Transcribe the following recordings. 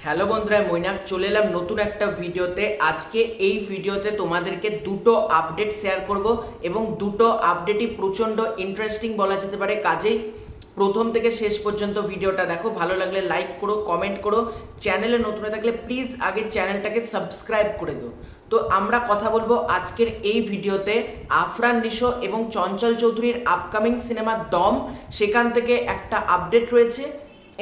Hello বন্ধুরা, মৈনাক চলে এলাম নতুন একটা ভিডিওতে। আজকে এই ভিডিওতে তোমাদেরকে দুটো আপডেট শেয়ার করব এবং দুটো আপডেটই প্রচণ্ড ইন্টারেস্টিং বলা যেতে পারে। কাজেই প্রথম থেকে শেষ পর্যন্ত ভিডিওটা দেখো। ভালো লাগলে লাইক করো, কমেন্ট করো। চ্যানেলে নতুন হয়ে থাকলে প্লিজ আগে চ্যানেলটাকে সাবস্ক্রাইব করে দিও। তো আমরা কথা বলবো আজকের এই ভিডিওতে আফরান নিশো এবং চঞ্চল চৌধুরীর আপকামিং সিনেমা দম, সেখান থেকে একটা আপডেট রয়েছে।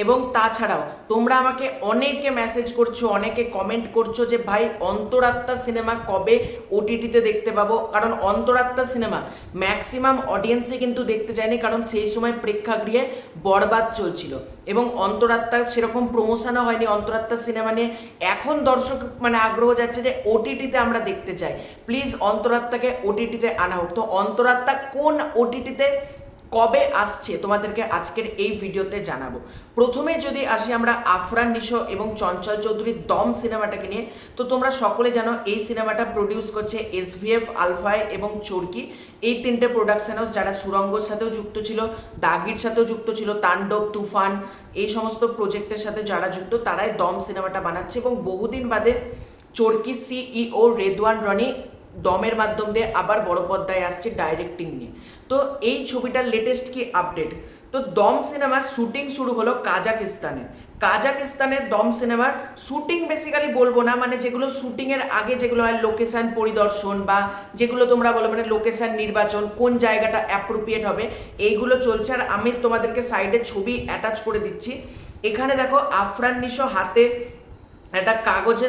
এবং তাছাড়াও তোমরা আমাকে অনেকে মেসেজ করছো, অনেকে কমেন্ট করছো যে ভাই অন্তরাত্মা সিনেমা কবে ওটিটিতে দেখতে পাবো। কারণ অন্তরাত্মা সিনেমা ম্যাক্সিমাম অডিয়েন্সে কিন্তু দেখতে যায়নি, কারণ সেই সময় প্রেক্ষাগৃহে বরবাদ চলছিল এবং অন্তরাত্মার সেরকম প্রমোশনও হয়নি অন্তরাত্মা সিনেমা নিয়ে। এখন দর্শক আগ্রহ যাচ্ছে যে ওটিটিতে আমরা দেখতে চাই, প্লিজ অন্তরাত্মাকে ওটিটিতে আনা হোক। তো অন্তরাত্মা কোন ওটিটিতে কবে আসছে তোমাদেরকে আজকের এই ভিডিওতে জানাবো। প্রথমে যদি আসি আমরা আফরান নিশো এবং চঞ্চল চৌধুরীর দম সিনেমাটাকে নিয়ে, তো তোমরা সকলে জানো এই সিনেমাটা প্রডিউস করছে এসভিএফ, আলফাই এবং চরকি। এই তিনটে প্রোডাকশন হাউস যারা সুরঙ্গর সাথেও যুক্ত ছিল, দাগির সাথেও যুক্ত ছিল, তাণ্ডব, তুফান, এই সমস্ত প্রজেক্টের সাথে যারা যুক্ত তারাই দম সিনেমাটা বানাচ্ছে। এবং বহুদিন বাদে চরকি সিইও রেদওয়ান রনি দমের মাধ্যম দিয়ে আবার বড় পর্দায় আসছে ডাইরেক্টিং নিয়ে। তো এই ছবিটার লেটেস্ট কি আপডেট, তো দম সিনেমার শুটিং শুরু হলো কাজাকিস্তানের দম সিনেমার শুটিং বেসিক্যালি বলবো না, যেগুলো শুটিংয়ের আগে যেগুলো হয় লোকেশন পরিদর্শন বা যেগুলো তোমরা বলো লোকেশন নির্বাচন, কোন জায়গাটা অ্যাপ্রোপ্রিয়েট হবে, এইগুলো চলছে। আর আমি তোমাদেরকে সাইডে ছবি অ্যাটাচ করে দিচ্ছি। এখানে দেখো আফরান নিশো হাতে একটা কাগজে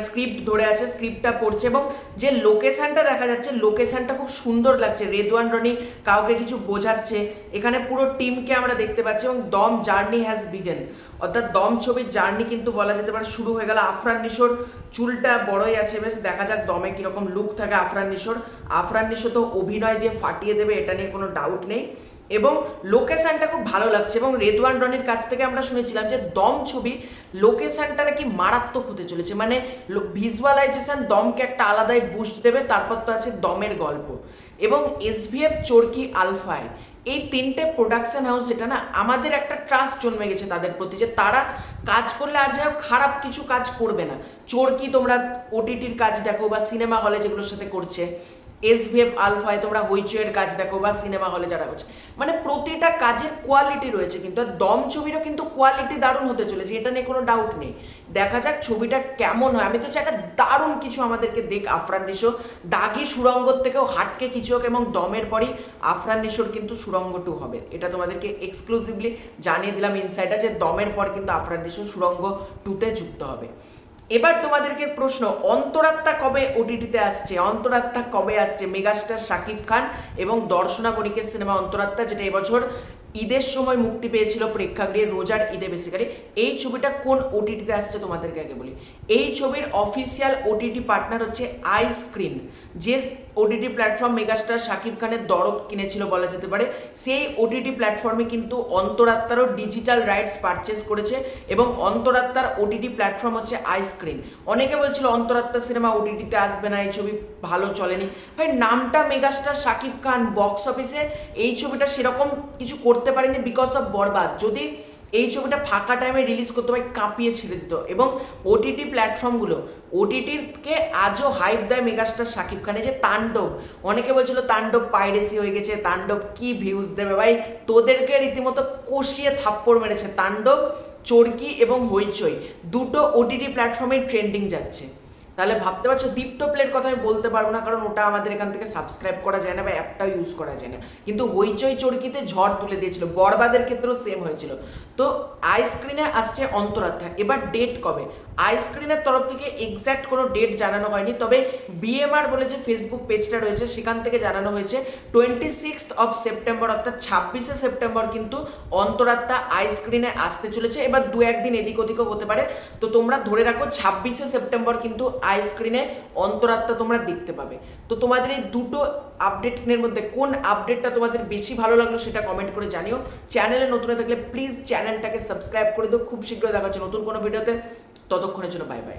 স্ক্রিপ্ট ধরে আছে, স্ক্রিপ্টটা পড়ছে এবং যে লোকেশনটা দেখা যাচ্ছে লোকেশনটা খুব সুন্দর লাগছে। রেদওয়ান রনি কাউকে কিছু বোঝাচ্ছে, এখানে পুরো টিমকে আমরা দেখতে পাচ্ছি। এবং দম জার্নি হ্যাজ বিগেন, অর্থাৎ দম ছবির জার্নি কিন্তু বলা যেতে পারে শুরু হয়ে গেল। আফরান নিশোর চুলটা বড়ই আছে, বেশ দেখা যাক দমে কিরকম লুক থাকে আফরান নিশোর। আফরান নিশো তো অভিনয় দিয়ে ফাটিয়ে দেবে, এটা নিয়ে কোনো ডাউট নেই। এবং লোকেশনটা খুব ভালো লাগছে। এবং রেদওয়ান রনির কাছ থেকে আমরা শুনেছিলাম যে দম ছবি লোকেশনটা নাকি মারাত্মক হতে চলেছে, ভিজুয়ালাইজেশন দমকে একটা আলাদাই বুস্ট দেবে। তারপর তো আছে দমের গল্প এবং এসভিএফ, চরকি, আলফাই, এই তিনটে প্রোডাকশন হাউস যেটা না, আমাদের একটা ট্রাস্ট জন্মে গেছে তাদের প্রতি যে তারা কাজ করলে আর যাই হোক খারাপ কিছু কাজ করবে না। চরকি তোমরা ওটিটির কাজ দেখো বা সিনেমা হলে যেগুলোর সাথে করছে, এসভিএফ, আলফায় তোমরা হইচইয়ের কাজ দেখো বা সিনেমা হলে যারা হচ্ছে, প্রতিটা কাজের কোয়ালিটি রয়েছে। কিন্তু দম ছবিরও কিন্তু কোয়ালিটি দারুণ হতে চলেছে, এটা নিয়ে কোনো ডাউট নেই। দেখা যাক ছবিটা কেমন হয়। আমি তো চাই একটা দারুণ কিছু আমাদেরকে দেখ আফরান নিশো। দাগি সুরঙ্গর থেকেও হাটকে কিছু হোক এবং দমের পরই আফরান নিশোর কিন্তু সুরঙ্গ 2 হবে, এটা তোমাদেরকে এক্সক্লুসিভলি জানিয়ে দিলাম ইনসাইডার, যে দমের পর কিন্তু আফরান নিশো সুরঙ্গ 2তে যুক্ত হবে। এবার তোমাদেরকে প্রশ্ন, অন্তরাত্মা কবে ওটিটিতে আসছে? অন্তরাত্মা কবে আসছে? মেগাস্টার শাকিব খান এবং দর্শনা বণিকের সিনেমা অন্তরাত্মা, যেটা এবছর ঈদের সময় মুক্তি পেয়েছিল প্রেক্ষাগৃহে, রোজার ঈদে বেসিক্যালি। এই ছবিটা কোন ওটিটিতে আসছে তোমাদেরকে আগে বলি। এই ছবির অফিসিয়াল ওটিটি পার্টনার হচ্ছে আই স্ক্রিন, যে ওটিটি প্ল্যাটফর্ম মেগাস্টার শাকিব খানের দরদ কিনেছিল বলা যেতে পারে। সেই ওটিটি প্ল্যাটফর্মে কিন্তু অন্তরাত্মারও ডিজিটাল রাইটস পারচেস করেছে এবং অন্তরাত্মার ওটিটি প্ল্যাটফর্ম হচ্ছে আই স্ক্রিন। অনেকে বলছিল অন্তরাত্মা সিনেমা ওটিটিতে আসবে না, এই ছবি ভালো চলেনি। ভাই নামটা মেগাস্টার শাকিব খান, বক্স অফিসে এই ছবিটা সেরকম কিছু করতে পারেনি বিকজ অফ বরবাদ। যদি এই ছবিটা ফাঁকা টাইমে রিলিজ করতে হয় কাঁপিয়ে ছেড়ে দিত। এবং ওটিটি প্ল্যাটফর্মগুলো ওটিটিকে আজও হাইপ দেয় মেগাস্টার শাকিব খানের। যে তাণ্ডব, অনেকে বলছিল তাণ্ডব পাইরেসি হয়ে গেছে, তাণ্ডব কি ভিউজ দেবে। ভাই তোদেরকে রীতিমতো কষিয়ে থাপ্পড় মেরেছে তাণ্ডব, চরকি এবং হইচই, দুটো ওটিটি প্ল্যাটফর্মে ট্রেন্ডিং যাচ্ছে। তাহলে ভাবতে পারছো দীপ্ত প্লের কথা আমি বলতে পারবো না, কারণ ওটা আমাদের এখান থেকে সাবস্ক্রাইব করা যায় না বা অ্যাপটাও ইউজ করা যায় না। কিন্তু হইচই চরকিতে ঝড় তুলে দিয়েছিল, বরবাদের ক্ষেত্রেও সেম হয়েছিল। তো আই স্ক্রিনে আসছে অন্তরাত্মা। এবার ডেট কবে? আই স্ক্রিনের তরফ থেকে এক্স্যাক্ট কোনো ডেট জানানো হয়নি, তবে বিএমআর বলে যে ফেসবুক পেজটা রয়েছে সেখান থেকে জানানো হয়েছে 26 সেপ্টেম্বর, অর্থাৎ 26শে সেপ্টেম্বর কিন্তু অন্তরাত্মা আই স্ক্রিনে আসতে চলেছে। এবার 2-1 দিন এদিক ওদিকও হতে পারে, তো তোমরা ধরে রাখো 26শে সেপ্টেম্বর কিন্তু আই স্ক্রিনে অন্তরাত্মা তোমরা দেখতে পাবে। তো তোমাদের এই দুটো আপডেটের মধ্যে কোন আপডেটটা তোমাদের বেশি ভালো লাগলো সেটা কমেন্ট করে জানিও। চ্যানেলে নতুন হয়ে থাকলে প্লিজ চ্যানেলটাকে সাবস্ক্রাইব করে দিও। খুব শীঘ্রই দেখা হচ্ছে নতুন কোনো ভিডিওতে, ততক্ষণের জন্য বাই বাই।